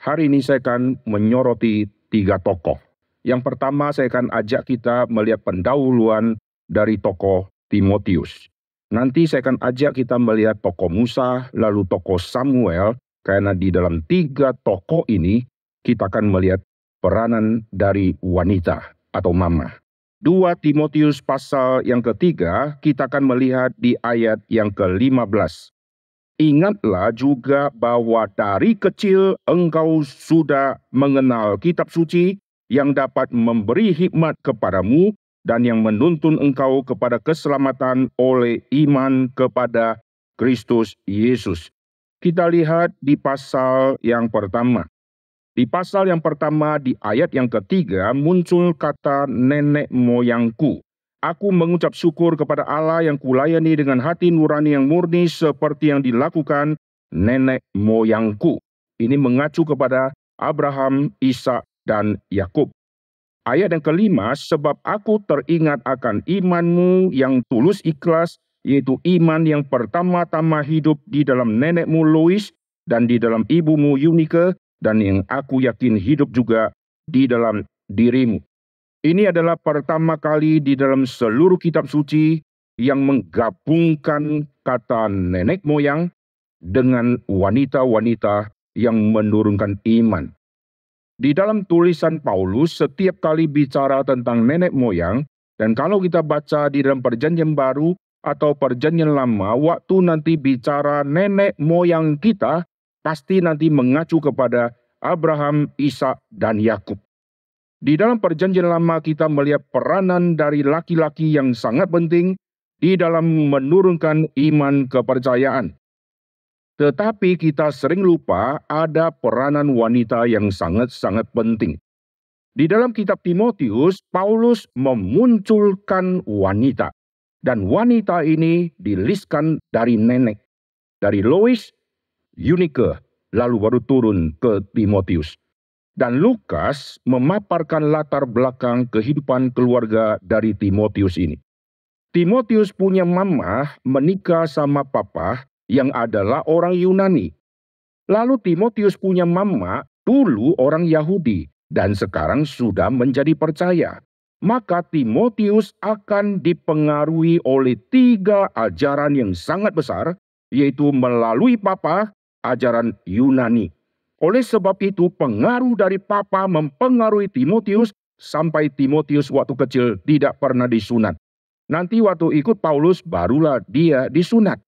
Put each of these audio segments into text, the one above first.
Hari ini saya akan menyoroti 3 tokoh. Yang pertama saya akan ajak kita melihat pendahuluan dari tokoh Timotius. Nanti saya akan ajak kita melihat tokoh Musa, lalu tokoh Samuel, karena di dalam 3 tokoh ini kita akan melihat peranan dari wanita atau mama. 2 Timotius pasal yang ketiga kita akan melihat di ayat yang ke-15. Ingatlah juga bahwa dari kecil engkau sudah mengenal kitab suci yang dapat memberi hikmat kepadamu dan yang menuntun engkau kepada keselamatan oleh iman kepada Kristus Yesus. Kita lihat di pasal yang pertama. Di pasal yang pertama di ayat yang ketiga muncul kata nenek moyangku. Aku mengucap syukur kepada Allah yang kulayani dengan hati nurani yang murni seperti yang dilakukan nenek moyangku. Ini mengacu kepada Abraham, Ishak, dan Yakub. Ayat yang kelima, sebab aku teringat akan imanmu yang tulus ikhlas, yaitu iman yang pertama-tama hidup di dalam nenekmu Lois dan di dalam ibumu Eunike, dan yang aku yakin hidup juga di dalam dirimu. Ini adalah pertama kali di dalam seluruh kitab suci yang menggabungkan kata nenek moyang dengan wanita-wanita yang menurunkan iman. Di dalam tulisan Paulus setiap kali bicara tentang nenek moyang, dan kalau kita baca di dalam perjanjian baru atau perjanjian lama, waktu nanti bicara nenek moyang kita, pasti nanti mengacu kepada Abraham, Ishak, dan Yakub. Di dalam perjanjian lama kita melihat peranan dari laki-laki yang sangat penting di dalam menurunkan iman kepercayaan. Tetapi kita sering lupa ada peranan wanita yang sangat-sangat penting. Di dalam kitab Timotius, Paulus memunculkan wanita. Dan wanita ini diliskan dari nenek. Dari Lois, Eunike, lalu baru turun ke Timotius. Dan Lukas memaparkan latar belakang kehidupan keluarga dari Timotius ini. Timotius punya mama menikah sama papa yang adalah orang Yunani. Lalu Timotius punya mama dulu orang Yahudi dan sekarang sudah menjadi percaya. Maka Timotius akan dipengaruhi oleh 3 ajaran yang sangat besar, yaitu melalui papa, ajaran Yunani. Oleh sebab itu pengaruh dari papa mempengaruhi Timotius sampai Timotius waktu kecil tidak pernah disunat. Nanti waktu ikut Paulus barulah dia disunat.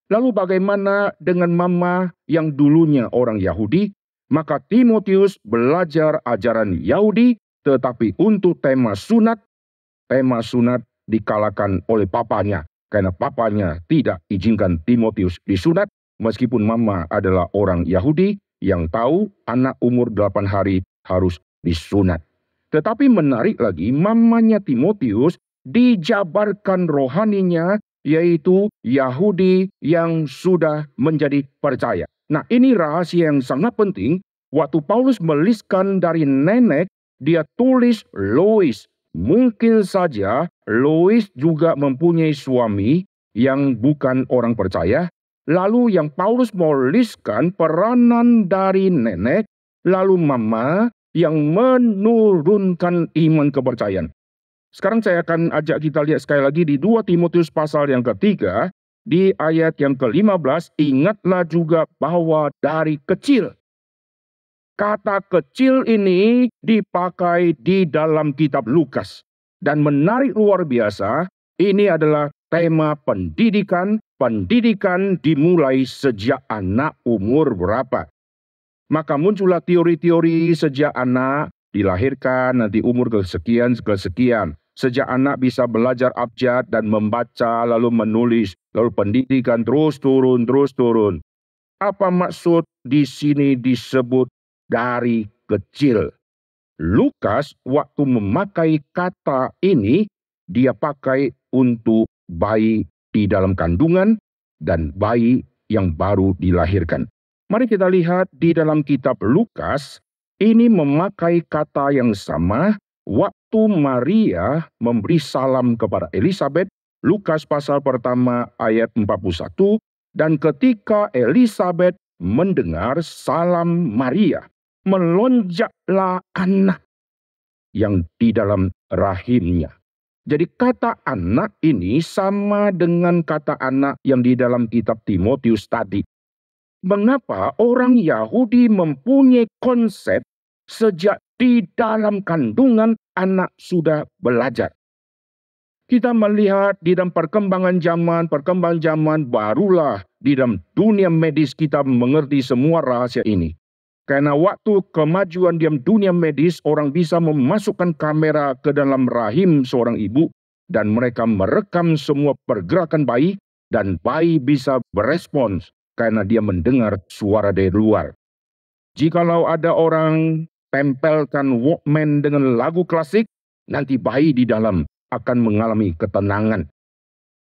Lalu bagaimana dengan mama yang dulunya orang Yahudi? Maka Timotius belajar ajaran Yahudi tetapi untuk tema sunat dikalahkan oleh papanya. Karena papanya tidak izinkan Timotius disunat meskipun mama adalah orang Yahudi yang tahu anak umur 8 hari harus disunat. Tetapi menarik lagi, mamanya Timotius dijabarkan rohaninya, yaitu Yahudi yang sudah menjadi percaya. Nah, ini rahasia yang sangat penting. Waktu Paulus meliskan dari nenek, dia tulis Lois. Mungkin saja Lois juga mempunyai suami yang bukan orang percaya. Lalu yang Paulus menuliskan peranan dari nenek, lalu mama yang menurunkan iman kepercayaan. Sekarang saya akan ajak kita lihat sekali lagi di 2 Timotius pasal yang ketiga, di ayat yang ke-15, ingatlah juga bahwa dari kecil. Kata kecil ini dipakai di dalam kitab Lukas. Dan menarik luar biasa, ini adalah tema pendidikan dimulai sejak anak umur berapa. Maka muncullah teori-teori sejak anak dilahirkan, nanti umur kesekian. Sejak anak bisa belajar abjad dan membaca, lalu menulis, lalu pendidikan terus turun. Apa maksud di sini disebut dari kecil? Lukas waktu memakai kata ini, dia pakai untuk bayi di dalam kandungan dan bayi yang baru dilahirkan. Mari kita lihat di dalam kitab Lukas, ini memakai kata yang sama waktu Maria memberi salam kepada Elisabet, Lukas pasal pertama ayat 41, dan ketika Elisabet mendengar salam Maria, melonjaklah anak yang di dalam rahimnya. Jadi kata anak ini sama dengan kata anak yang di dalam kitab Timotius tadi. Mengapa orang Yahudi mempunyai konsep sejak di dalam kandungan anak sudah belajar? Kita melihat di dalam perkembangan zaman barulah di dalam dunia medis kita mengerti semua rahasia ini. Karena waktu kemajuan di dalam dunia medis, orang bisa memasukkan kamera ke dalam rahim seorang ibu dan mereka merekam semua pergerakan bayi dan bayi bisa berespons karena dia mendengar suara dari luar. Jikalau ada orang tempelkan Walkman dengan lagu klasik, nanti bayi di dalam akan mengalami ketenangan.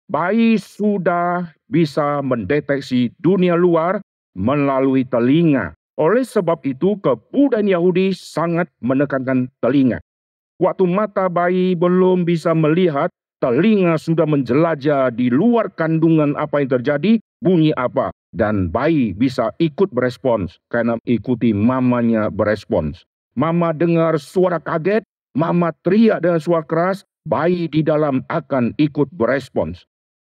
Bayi sudah bisa mendeteksi dunia luar melalui telinga. Oleh sebab itu, kebudayaan Yahudi sangat menekankan telinga. Waktu mata bayi belum bisa melihat, telinga sudah menjelajah di luar kandungan apa yang terjadi, bunyi apa. Dan bayi bisa ikut berespons karena ikuti mamanya berespons. Mama dengar suara kaget, mama teriak dengan suara keras, bayi di dalam akan ikut berespons.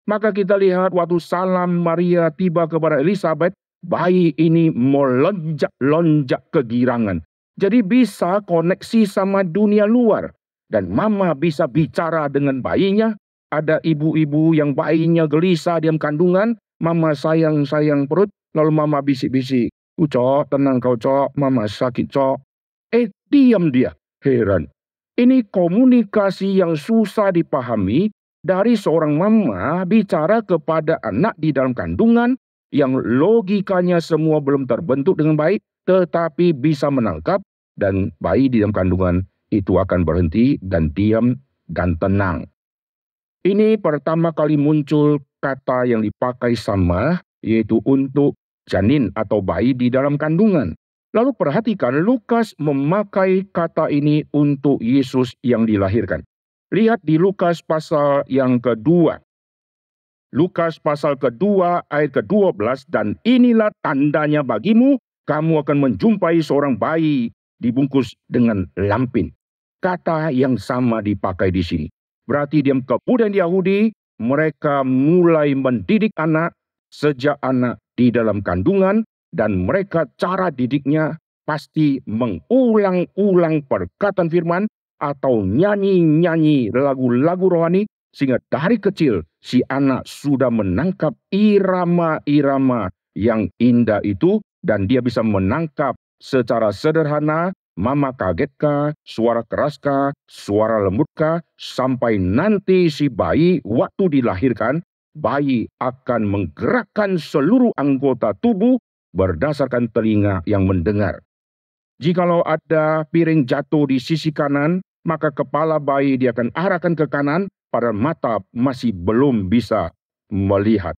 Maka kita lihat waktu salam Maria tiba kepada Elizabeth, bayi ini melonjak-lonjak kegirangan. Jadi bisa koneksi sama dunia luar. Dan mama bisa bicara dengan bayinya. Ada ibu-ibu yang bayinya gelisah diam kandungan. Mama sayang perut. Lalu mama bisik-bisik. Cok, tenang kau cok. Mama sakit cok. Diam dia. Heran. Ini komunikasi yang susah dipahami dari seorang mama bicara kepada anak di dalam kandungan yang logikanya semua belum terbentuk dengan baik, tetapi bisa menangkap dan bayi di dalam kandungan itu akan berhenti dan diam dan tenang. Ini pertama kali muncul kata yang dipakai sama, yaitu untuk janin atau bayi di dalam kandungan. Lalu perhatikan Lukas memakai kata ini untuk Yesus yang dilahirkan. Lihat di Lukas pasal yang kedua. Lukas pasal kedua ayat ke-12, dan inilah tandanya bagimu, kamu akan menjumpai seorang bayi dibungkus dengan lampin. Kata yang sama dipakai di sini. Berarti di kebudayaan Yahudi, mereka mulai mendidik anak sejak anak di dalam kandungan, dan mereka cara didiknya pasti mengulang-ulang perkataan firman, atau nyanyi-nyanyi lagu-lagu rohani, sehingga dari kecil si anak sudah menangkap irama-irama yang indah itu, dan dia bisa menangkap secara sederhana, mama kagetkah, suara keraskah, suara lembutkah, sampai nanti si bayi waktu dilahirkan, bayi akan menggerakkan seluruh anggota tubuh berdasarkan telinga yang mendengar. Jikalau ada piring jatuh di sisi kanan, maka kepala bayi dia akan arahkan ke kanan, padahal mata masih belum bisa melihat.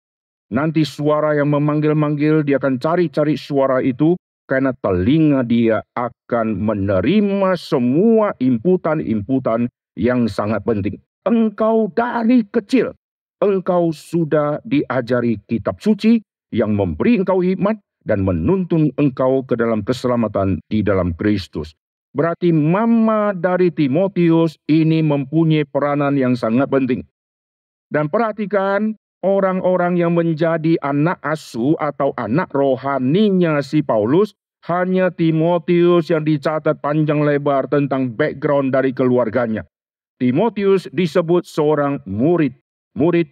Nanti suara yang memanggil-manggil, dia akan cari-cari suara itu, karena telinga dia akan menerima semua inputan-inputan yang sangat penting. Engkau dari kecil, engkau sudah diajari kitab suci yang memberi engkau hikmat, dan menuntun engkau ke dalam keselamatan di dalam Kristus. Berarti mama dari Timotius ini mempunyai peranan yang sangat penting. Dan perhatikan, orang-orang yang menjadi anak asuh atau anak rohaninya si Paulus, hanya Timotius yang dicatat panjang lebar tentang background dari keluarganya. Timotius disebut seorang murid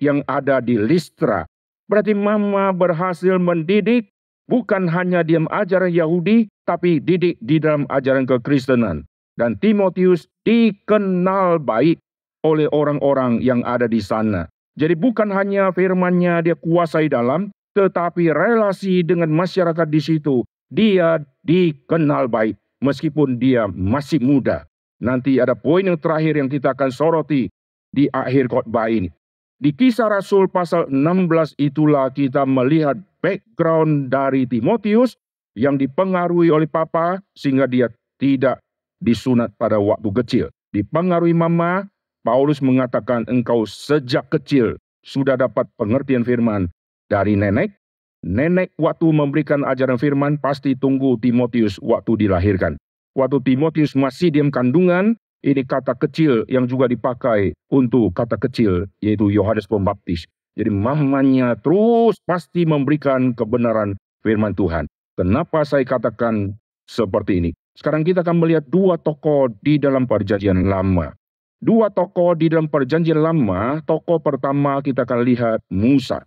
yang ada di Listra. Berarti mama berhasil mendidik, bukan hanya diam ajaran Yahudi, tapi didik di dalam ajaran kekristenan. Dan Timotius dikenal baik oleh orang-orang yang ada di sana. Jadi bukan hanya firman-Nya dia kuasai dalam, tetapi relasi dengan masyarakat di situ, dia dikenal baik meskipun dia masih muda. Nanti ada poin yang terakhir yang kita akan soroti di akhir khotbah ini. Di Kisah Rasul pasal 16 itulah kita melihat background dari Timotius yang dipengaruhi oleh papa sehingga dia tidak disunat pada waktu kecil. Dipengaruhi mama, Paulus mengatakan engkau sejak kecil sudah dapat pengertian firman dari nenek, Nenek waktu memberikan ajaran firman pasti tunggu Timotius waktu dilahirkan. Waktu Timotius masih diam kandungan, ini kata kecil yang juga dipakai untuk kata kecil, yaitu Yohanes Pembaptis. Jadi mamanya terus pasti memberikan kebenaran firman Tuhan. Kenapa saya katakan seperti ini? Sekarang kita akan melihat dua tokoh di dalam perjanjian lama. Dua tokoh di dalam perjanjian lama, tokoh pertama kita akan lihat Musa.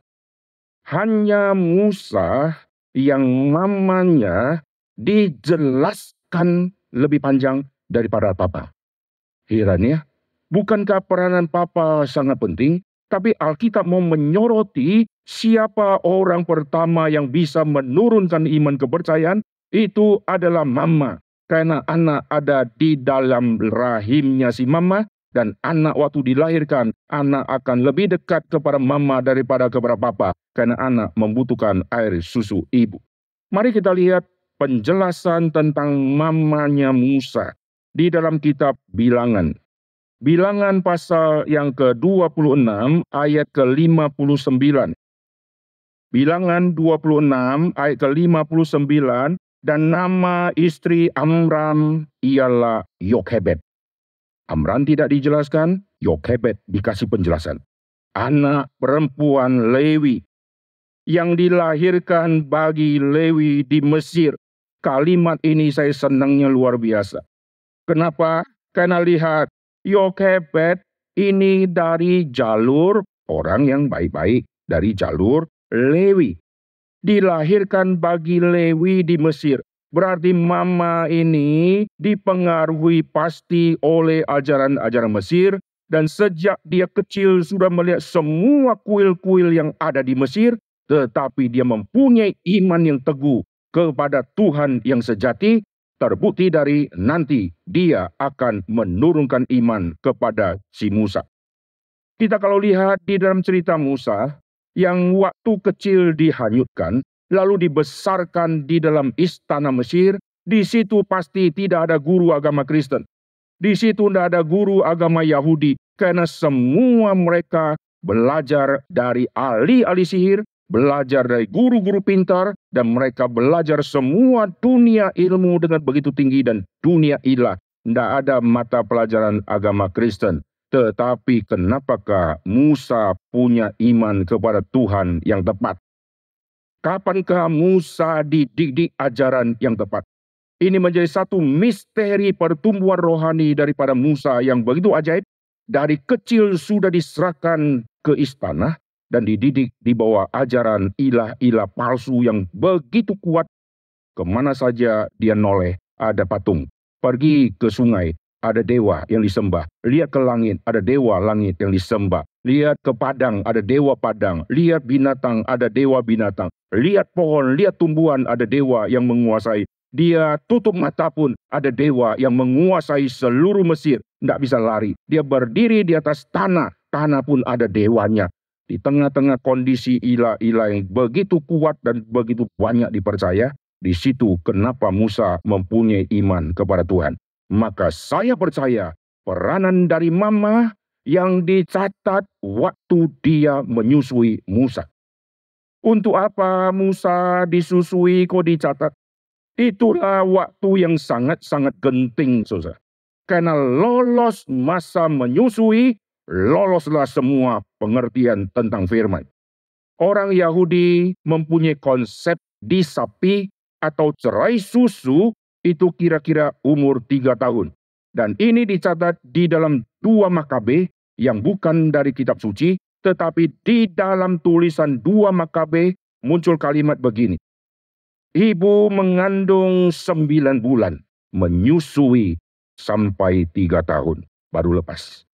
Hanya Musa yang namanya dijelaskan lebih panjang daripada Papa. Heran ya, bukankah peranan Papa sangat penting? Tapi Alkitab mau menyoroti siapa orang pertama yang bisa menurunkan iman kepercayaan, itu adalah Mama. Karena anak ada di dalam rahimnya si Mama, dan anak waktu dilahirkan, anak akan lebih dekat kepada Mama daripada kepada Papa. Karena anak membutuhkan air susu ibu. Mari kita lihat penjelasan tentang mamanya Musa di dalam kitab Bilangan. Bilangan pasal yang ke-26 ayat ke-59. Bilangan 26 ayat ke-59, dan nama istri Amram ialah Yokebed. Amram tidak dijelaskan, Yokebed dikasih penjelasan. Anak perempuan Lewi yang dilahirkan bagi Lewi di Mesir. Kalimat ini saya senangnya luar biasa. Kenapa? Karena lihat, Yokebed ini dari jalur orang yang baik-baik, dari jalur Lewi. Dilahirkan bagi Lewi di Mesir. Berarti mama ini dipengaruhi pasti oleh ajaran-ajaran Mesir. Dan sejak dia kecil sudah melihat semua kuil-kuil yang ada di Mesir. Tetapi dia mempunyai iman yang teguh kepada Tuhan yang sejati. Terbukti dari nanti dia akan menurunkan iman kepada si Musa. Kita kalau lihat di dalam cerita Musa, yang waktu kecil dihanyutkan, lalu dibesarkan di dalam istana Mesir, di situ pasti tidak ada guru agama Kristen. Di situ tidak ada guru agama Yahudi, karena semua mereka belajar dari ahli-ahli sihir, belajar dari guru-guru pintar, dan mereka belajar semua dunia ilmu dengan begitu tinggi dan dunia ilah. Tidak ada mata pelajaran agama Kristen. Tetapi kenapakah Musa punya iman kepada Tuhan yang tepat? Kapankah Musa dididik ajaran yang tepat? Ini menjadi satu misteri pertumbuhan rohani daripada Musa yang begitu ajaib. Dari kecil sudah diserahkan ke istana dan dididik di bawah ajaran ilah-ilah palsu yang begitu kuat. Kemana saja dia noleh, ada patung. Pergi ke sungai, ada dewa yang disembah. Lihat ke langit, ada dewa langit yang disembah. Lihat ke padang, ada dewa padang. Lihat binatang, ada dewa binatang. Lihat pohon, lihat tumbuhan, ada dewa yang menguasai. Dia tutup mata pun, ada dewa yang menguasai seluruh Mesir. Tidak bisa lari. Dia berdiri di atas tanah, tanah pun ada dewanya. Di tengah-tengah kondisi ilah-ilah yang begitu kuat dan begitu banyak dipercaya, di situ kenapa Musa mempunyai iman kepada Tuhan. Maka saya percaya peranan dari mama yang dicatat waktu dia menyusui Musa. Untuk apa Musa disusui kok dicatat? Itulah waktu yang sangat-sangat genting, saudara. Karena lolos masa menyusui, loloslah semua pengertian tentang firman. Orang Yahudi mempunyai konsep disapi atau cerai susu itu kira-kira umur 3 tahun. Dan ini dicatat di dalam 2 Makabe yang bukan dari kitab suci, tetapi di dalam tulisan 2 Makabe muncul kalimat begini. Ibu mengandung 9 bulan, menyusui sampai 3 tahun, baru lepas.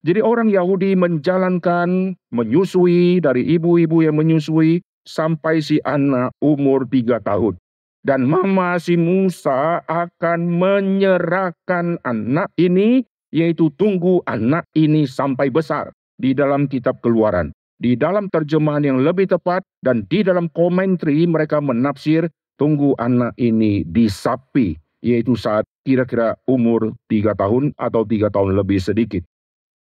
Jadi orang Yahudi menjalankan menyusui dari ibu-ibu yang menyusui sampai si anak umur 3 tahun. Dan mama si Musa akan menyerahkan anak ini, yaitu tunggu anak ini sampai besar. Di dalam kitab Keluaran, di dalam terjemahan yang lebih tepat, dan di dalam komentari mereka menafsir tunggu anak ini disapi, yaitu saat kira-kira umur 3 tahun atau 3 tahun lebih sedikit.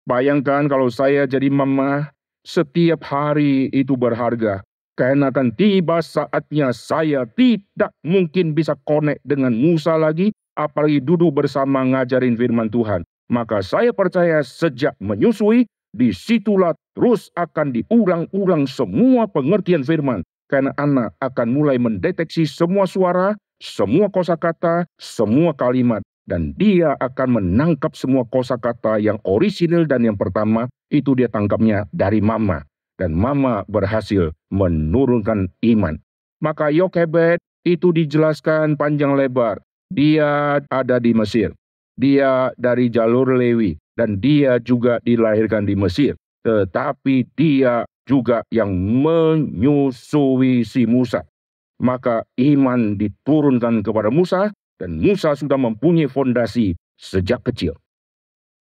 Bayangkan kalau saya jadi mama, setiap hari itu berharga. Karena akan tiba saatnya saya tidak mungkin bisa connect dengan Musa lagi, apalagi duduk bersama ngajarin firman Tuhan. Maka saya percaya sejak menyusui, disitulah terus akan diulang-ulang semua pengertian firman. Karena anak akan mulai mendeteksi semua suara, semua kosakata, semua kalimat. Dan dia akan menangkap semua kosakata yang orisinil dan yang pertama, itu dia tangkapnya dari mama. Dan mama berhasil menurunkan iman. Maka Yokebed itu dijelaskan panjang lebar. Dia ada di Mesir. Dia dari jalur Lewi. Dan dia juga dilahirkan di Mesir. Tetapi dia juga yang menyusui si Musa. Maka iman diturunkan kepada Musa. Dan Musa sudah mempunyai fondasi sejak kecil.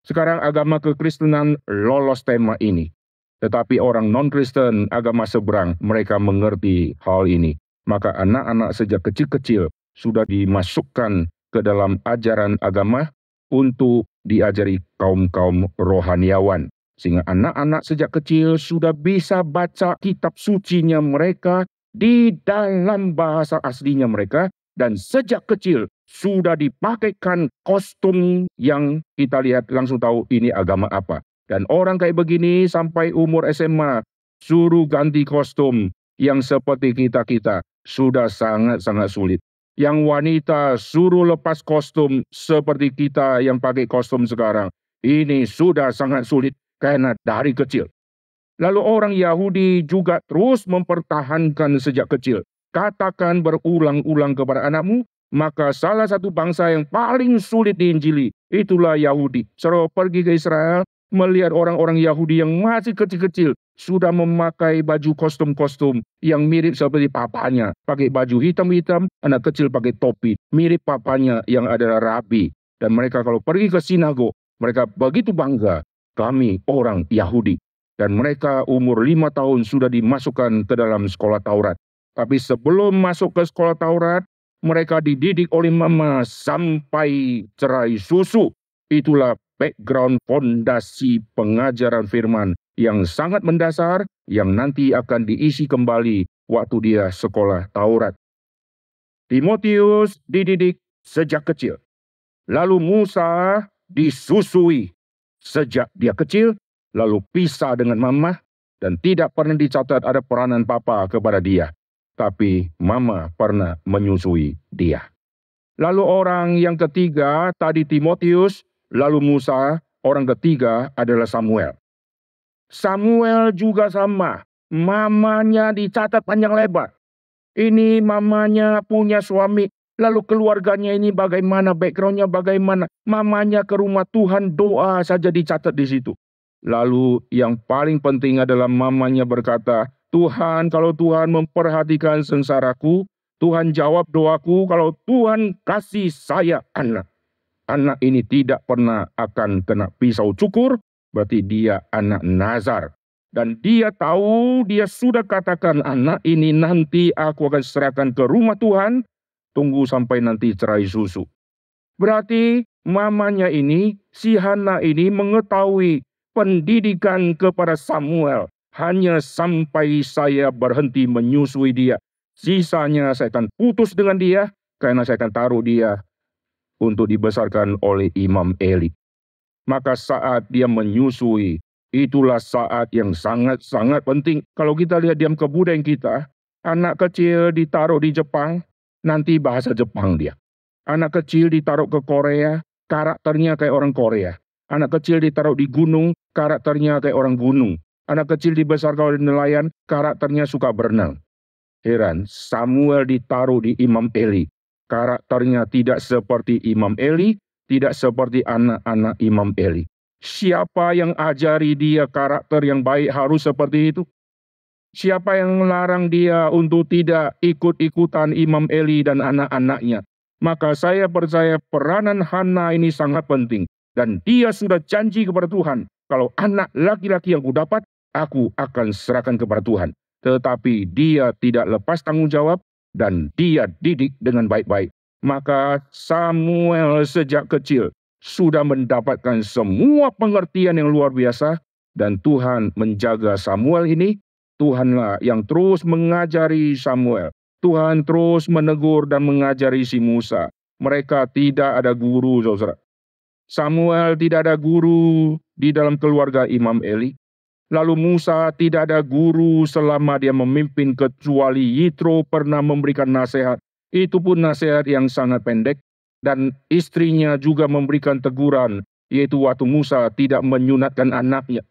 Sekarang agama kekristenan lolos tema ini. Tetapi orang non-Kristen, agama seberang, mereka mengerti hal ini. Maka anak-anak sejak kecil-kecil sudah dimasukkan ke dalam ajaran agama untuk diajari kaum-kaum rohaniawan. Sehingga anak-anak sejak kecil sudah bisa baca kitab sucinya mereka di dalam bahasa aslinya mereka. Dan sejak kecil sudah dipakaikan kostum yang kita lihat langsung tahu ini agama apa. Dan orang kayak begini sampai umur SMA, suruh ganti kostum yang seperti kita-kita, sudah sangat-sangat sulit. Yang wanita suruh lepas kostum seperti kita yang pakai kostum sekarang. Ini sudah sangat sulit karena dari kecil. Lalu orang Yahudi juga terus mempertahankan sejak kecil. Katakan berulang-ulang kepada anakmu, maka salah satu bangsa yang paling sulit diinjili, itulah Yahudi. Saudara pergi ke Israel, melihat orang-orang Yahudi yang masih kecil-kecil sudah memakai baju kostum-kostum yang mirip seperti papanya. Pakai baju hitam-hitam, anak kecil pakai topi. Mirip papanya yang adalah rabi. Dan mereka kalau pergi ke sinagog, mereka begitu bangga. Kami orang Yahudi. Dan mereka umur 5 tahun sudah dimasukkan ke dalam sekolah Taurat. Tapi sebelum masuk ke sekolah Taurat, mereka dididik oleh mama sampai cerai susu. Itulah background fondasi pengajaran firman yang sangat mendasar yang nanti akan diisi kembali waktu dia sekolah Taurat. Timotius dididik sejak kecil. Lalu Musa disusui sejak dia kecil, lalu pisah dengan mama dan tidak pernah dicatat ada peranan papa kepada dia. Tapi mama pernah menyusui dia. Lalu orang yang ketiga tadi Timotius, lalu Musa, orang ketiga adalah Samuel. Samuel juga sama, mamanya dicatat panjang lebar. Ini mamanya punya suami, lalu keluarganya ini bagaimana, backgroundnya bagaimana. Mamanya ke rumah Tuhan, doa saja dicatat di situ. Lalu yang paling penting adalah mamanya berkata, Tuhan, kalau Tuhan memperhatikan sengsaraku, Tuhan jawab doaku kalau Tuhan kasih saya anak. Anak ini tidak pernah akan kena pisau cukur, berarti dia anak nazar. Dan dia tahu, dia sudah katakan anak ini nanti aku akan serahkan ke rumah Tuhan, tunggu sampai nanti cerai susu. Berarti mamanya ini, si Hana ini mengetahui pendidikan kepada Samuel. Hanya sampai saya berhenti menyusui dia. Sisanya saya akan putus dengan dia, karena saya akan taruh dia untuk dibesarkan oleh Imam Eli. Maka saat dia menyusui, itulah saat yang sangat-sangat penting. Kalau kita lihat diam kebudayaan kita, anak kecil ditaruh di Jepang, nanti bahasa Jepang dia. Anak kecil ditaruh ke Korea, karakternya kayak orang Korea. Anak kecil ditaruh di gunung, karakternya kayak orang gunung. Anak kecil dibesarkan oleh nelayan, karakternya suka berenang. Heran, Samuel ditaruh di Imam Eli. Karakternya tidak seperti Imam Eli, tidak seperti anak-anak Imam Eli. Siapa yang ajari dia karakter yang baik harus seperti itu? Siapa yang melarang dia untuk tidak ikut-ikutan Imam Eli dan anak-anaknya? Maka saya percaya peranan Hana ini sangat penting. Dan dia sudah janji kepada Tuhan, kalau anak laki-laki yang kudapat, aku akan serahkan kepada Tuhan. Tetapi dia tidak lepas tanggung jawab dan dia didik dengan baik-baik. Maka Samuel sejak kecil sudah mendapatkan semua pengertian yang luar biasa dan Tuhan menjaga Samuel ini Tuhanlah yang terus mengajari Samuel. Tuhan terus menegur dan mengajari si Musa. Mereka tidak ada guru, saudara. Samuel tidak ada guru di dalam keluarga Imam Eli. Lalu Musa tidak ada guru selama dia memimpin kecuali Yitro pernah memberikan nasihat. Itu pun nasihat yang sangat pendek. Dan istrinya juga memberikan teguran, yaitu waktu Musa tidak menyunatkan anaknya.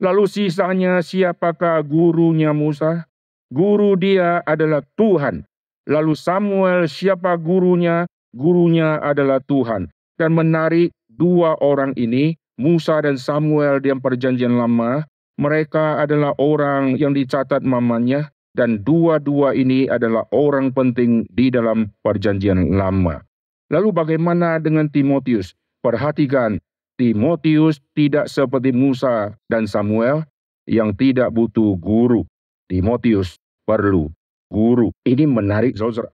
Lalu sisanya siapakah gurunya Musa? Guru dia adalah Tuhan. Lalu Samuel siapa gurunya? Gurunya adalah Tuhan. Dan menarik, dua orang ini, Musa dan Samuel di perjanjian lama, mereka adalah orang yang dicatat namanya, dan dua-dua ini adalah orang penting di dalam perjanjian lama. Lalu bagaimana dengan Timotius? Perhatikan, Timotius tidak seperti Musa dan Samuel yang tidak butuh guru. Timotius perlu guru. Ini menarik, saudara.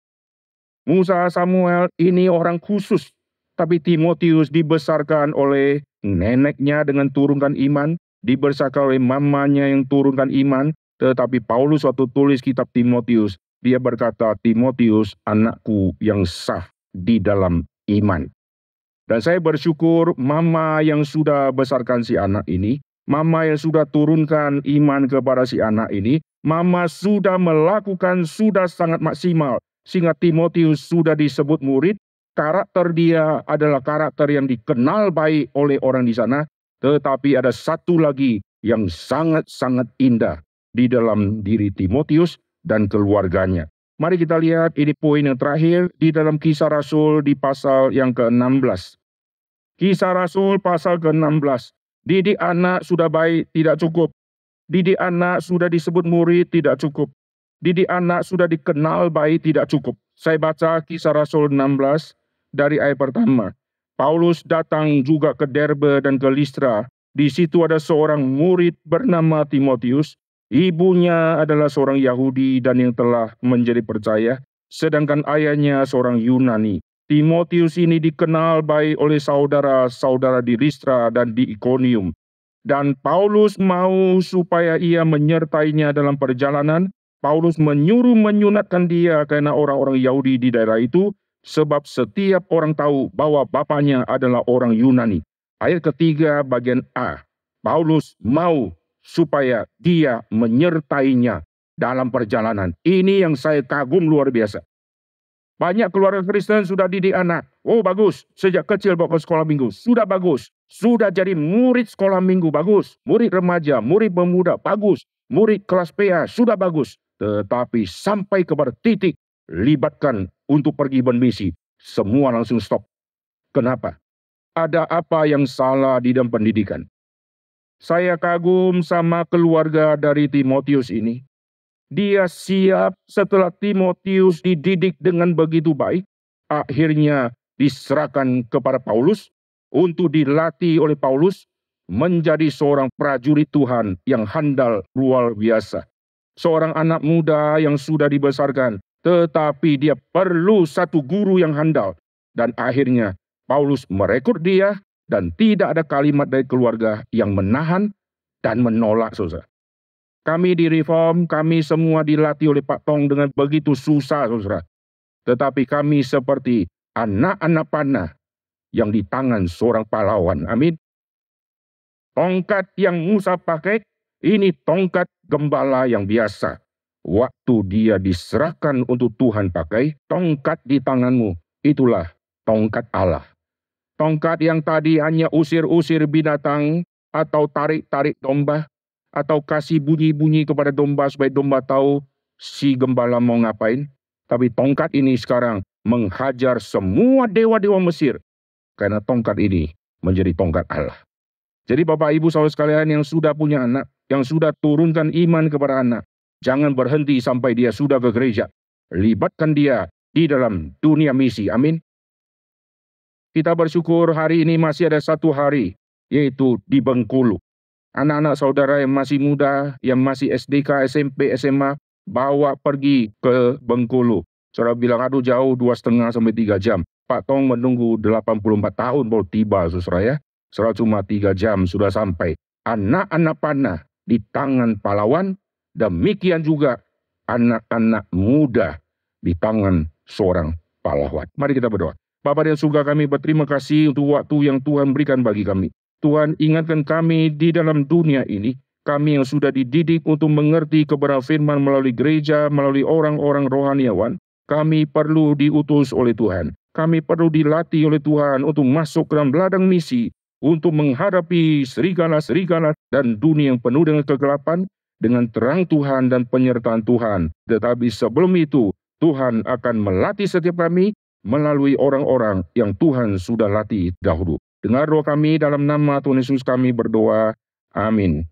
Musa, Samuel ini orang khusus. Tapi Timotius dibesarkan oleh neneknya dengan turunkan iman. Dibesarkan oleh mamanya yang turunkan iman. Tetapi Paulus waktu tulis kitab Timotius, dia berkata, Timotius anakku yang sah di dalam iman. Dan saya bersyukur mama yang sudah besarkan si anak ini, mama yang sudah turunkan iman kepada si anak ini, mama sudah melakukan, sudah sangat maksimal. Sehingga Timotius sudah disebut murid, karakter dia adalah karakter yang dikenal baik oleh orang di sana, tetapi ada satu lagi yang sangat-sangat indah di dalam diri Timotius dan keluarganya. Mari kita lihat ini poin yang terakhir di dalam Kisah Rasul di pasal yang ke-16. Kisah Rasul pasal ke-16. Didik anak sudah baik tidak cukup. Didik anak sudah disebut murid tidak cukup. Didik anak sudah dikenal baik tidak cukup. Saya baca Kisah Rasul 16 dari ayat pertama. Paulus datang juga ke Derbe dan ke Listra. Di situ ada seorang murid bernama Timotius. Ibunya adalah seorang Yahudi dan yang telah menjadi percaya, sedangkan ayahnya seorang Yunani. Timotius ini dikenal baik oleh saudara-saudara di Listra dan di Ikonium. Dan Paulus mau supaya ia menyertainya dalam perjalanan. Paulus menyuruh menyunatkan dia karena orang-orang Yahudi di daerah itu, sebab setiap orang tahu bahwa bapaknya adalah orang Yunani. Ayat ketiga bagian A. Paulus mau supaya dia menyertainya dalam perjalanan. Ini yang saya kagum luar biasa. Banyak keluarga Kristen sudah didik anak. Oh bagus, sejak kecil bawa ke sekolah minggu. Sudah bagus. Sudah jadi murid sekolah minggu, bagus. Murid remaja, murid pemuda, bagus. Murid kelas PA, sudah bagus. Tetapi sampai kepada titik libatkan untuk pergi bermisi, semua langsung stop. Kenapa? Ada apa yang salah di dalam pendidikan? Saya kagum sama keluarga dari Timotius ini. Dia siap setelah Timotius dididik dengan begitu baik, akhirnya diserahkan kepada Paulus untuk dilatih oleh Paulus menjadi seorang prajurit Tuhan yang handal luar biasa. Seorang anak muda yang sudah dibesarkan, tetapi dia perlu satu guru yang handal. Dan akhirnya Paulus merekrut dia, dan tidak ada kalimat dari keluarga yang menahan dan menolak, saudara. Kami di Reform, kami semua dilatih oleh Pak Tong dengan begitu susah, saudara. Tetapi kami seperti anak-anak panah yang di tangan seorang pahlawan. Amin. Tongkat yang Musa pakai, ini tongkat gembala yang biasa. Waktu dia diserahkan untuk Tuhan pakai, tongkat di tanganmu, itulah tongkat Allah. Tongkat yang tadi hanya usir-usir binatang, atau tarik-tarik domba, atau kasih bunyi-bunyi kepada domba supaya domba tahu si gembala mau ngapain. Tapi tongkat ini sekarang menghajar semua dewa-dewa Mesir. Karena tongkat ini menjadi tongkat Allah. Jadi Bapak Ibu Saudara sekalian yang sudah punya anak, yang sudah turunkan iman kepada anak, jangan berhenti sampai dia sudah ke gereja. Libatkan dia di dalam dunia misi. Amin. Kita bersyukur hari ini masih ada satu hari, yaitu di Bengkulu. Anak-anak saudara yang masih muda, yang masih SDK, SMP, SMA, bawa pergi ke Bengkulu. Saudara bilang, aduh jauh 2,5 sampai 3 jam. Pak Tong menunggu 84 tahun baru tiba, saudara ya. Saudara cuma 3 jam sudah sampai. Anak-anak panah di tangan pahlawan, Demikian juga anak-anak muda di tangan seorang pahlawan. Mari kita berdoa. Bapa di surga, kami berterima kasih untuk waktu yang Tuhan berikan bagi kami. Tuhan, ingatkan kami di dalam dunia ini, kami yang sudah dididik untuk mengerti kebenaran firman melalui gereja, melalui orang-orang rohaniawan, kami perlu diutus oleh Tuhan. Kami perlu dilatih oleh Tuhan untuk masuk ke dalam ladang misi, untuk menghadapi serigala-serigala dan dunia yang penuh dengan kegelapan, dengan terang Tuhan dan penyertaan Tuhan. Tetapi sebelum itu, Tuhan akan melatih setiap kami melalui orang-orang yang Tuhan sudah latih dahulu. Dengar doa kami dalam nama Tuhan Yesus kami berdoa. Amin.